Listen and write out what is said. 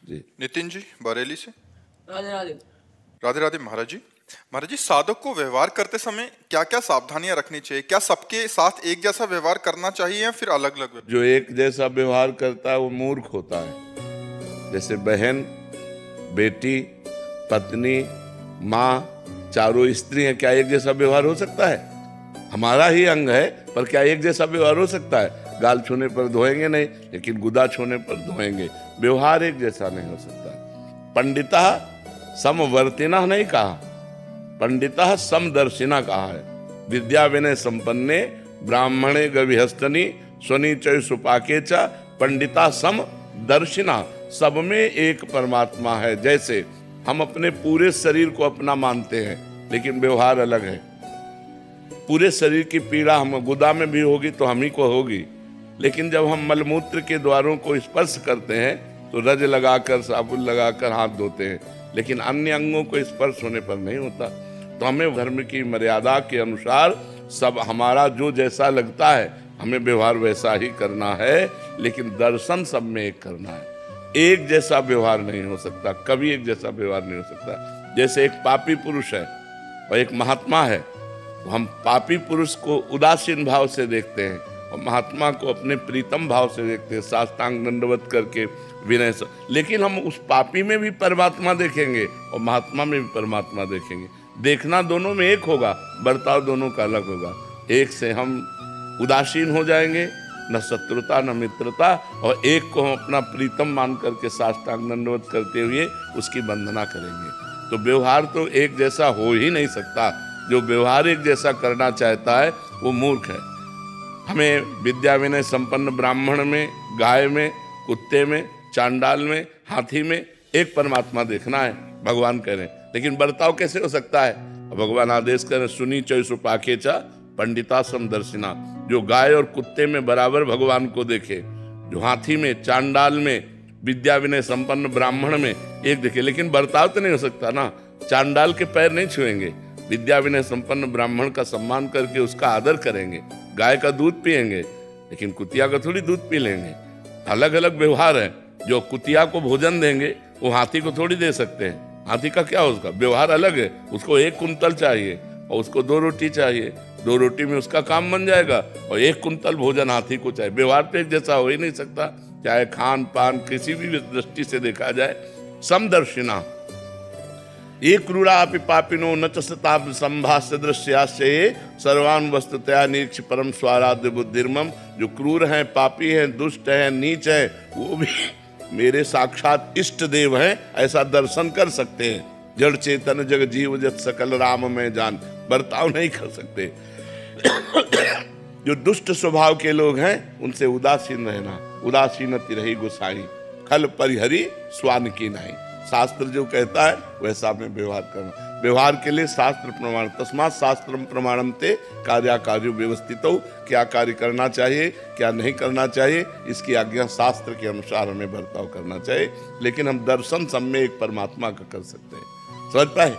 जी। नितिन जी बरेली से। राधे राधे। राधे राधे महाराज जी। महाराज जी, साधक को व्यवहार करते समय क्या क्या सावधानियां रखनी चाहिए? क्या सबके साथ एक जैसा व्यवहार करना चाहिए या फिर अलग अलग? जो एक जैसा व्यवहार करता है वो मूर्ख होता है। जैसे बहन, बेटी, पत्नी, माँ, चारों स्त्री हैं, क्या एक जैसा व्यवहार हो सकता है? हमारा ही अंग है, पर क्या एक जैसा व्यवहार हो सकता है? गाल छूने पर धोएंगे नहीं, लेकिन गुदा छूने पर धोएंगे। व्यवहार एक जैसा नहीं हो सकता। पंडिता समवर्तिना नहीं कहा, पंडिता समदर्शिना कहा है। विद्या विनय संपन्ने ब्राह्मणे गविहस्तनी स्वनीचय सुपाके च पंडिता समदर्शिना। सब में एक परमात्मा है। जैसे हम अपने पूरे शरीर को अपना मानते हैं, लेकिन व्यवहार अलग है। पूरे शरीर की पीड़ा हम गुदा में भी होगी तो हम ही को होगी, लेकिन जब हम मलमूत्र के द्वारों को स्पर्श करते हैं तो रज लगाकर, साबुन लगाकर हाथ धोते हैं, लेकिन अन्य अंगों को स्पर्श होने पर नहीं होता। तो हमें धर्म की मर्यादा के अनुसार सब हमारा जो जैसा लगता है हमें व्यवहार वैसा ही करना है, लेकिन दर्शन सब में एक करना है। एक जैसा व्यवहार नहीं हो सकता, कभी एक जैसा व्यवहार नहीं हो सकता। जैसे एक पापी पुरुष है और एक महात्मा है, तो हम पापी पुरुष को उदासीन भाव से देखते हैं और महात्मा को अपने प्रीतम भाव से देखते हैं, साष्टांग दंडवत करके विनय से। लेकिन हम उस पापी में भी परमात्मा देखेंगे और महात्मा में भी परमात्मा देखेंगे। देखना दोनों में एक होगा, बर्ताव दोनों का अलग होगा। एक से हम उदासीन हो जाएंगे, न शत्रुता न मित्रता, और एक को हम अपना प्रीतम मान करके साष्टांग दंडवत करते हुए उसकी वंदना करेंगे। तो व्यवहार तो एक जैसा हो ही नहीं सकता। जो व्यवहार एक जैसा करना चाहता है वो मूर्ख है। हमें विद्या विनय संपन्न ब्राह्मण में, गाय में, कुत्ते में, चांडाल में, हाथी में एक परमात्मा देखना है, भगवान कह रहे हैं। लेकिन बर्ताव कैसे हो सकता है? भगवान आदेश करें, सुनी चय सुपाके चा पंडिता समदर्शिना। जो गाय और कुत्ते में बराबर भगवान को देखे, जो हाथी में, चांडाल में, विद्या विनय संपन्न ब्राह्मण में एक देखे। लेकिन बर्ताव तो नहीं हो सकता ना। चांडाल के पैर नहीं छुएंगे, विद्या विनय संपन्न ब्राह्मण का सम्मान करके उसका आदर करेंगे, गाय का दूध पिएंगे, लेकिन कुतिया का थोड़ी दूध पी लेंगे। अलग अलग व्यवहार है। जो कुतिया को भोजन देंगे वो हाथी को थोड़ी दे सकते हैं। हाथी का क्या, उसका व्यवहार अलग है। उसको 1 कुंतल चाहिए और उसको 2 रोटी चाहिए। 2 रोटी में उसका काम बन जाएगा और 1 कुंतल भोजन हाथी को चाहिए। व्यवहार तो एक जैसा हो ही नहीं सकता, चाहे खान पान किसी भी दृष्टि से देखा जाए। समदर्शिना ये क्रूरापि पापिनो न च सताप संभाष्य दृश्याश्चये सर्वान वस्तुतया निरीक्ष परम स्वाराध्य बुद्धिर्मम। जो क्रूर हैं, पापी हैं, दुष्ट हैं, नीच हैं, वो भी मेरे साक्षात इष्ट देव हैं, ऐसा दर्शन कर सकते हैं। जड़ चेतन जग जीव जत सकल राम में जान। बर्ताव नहीं कर सकते। जो दुष्ट स्वभाव के लोग हैं उनसे उदासीन रहना। उदासीनति रही गोसाई, खल परिहरी स्वान की नहीं। शास्त्र जो कहता है वैसा में व्यवहार करना। व्यवहार के लिए शास्त्र प्रमाण, तस्मात् शास्त्रम प्रमाणम ते कार्याकार्यो व्यवस्थितो। क्या कार्य करना चाहिए, क्या नहीं करना चाहिए, इसकी आज्ञा शास्त्र के अनुसार हमें बर्ताव करना चाहिए। लेकिन हम दर्शन सब में एक परमात्मा का कर सकते हैं। समझ पाए?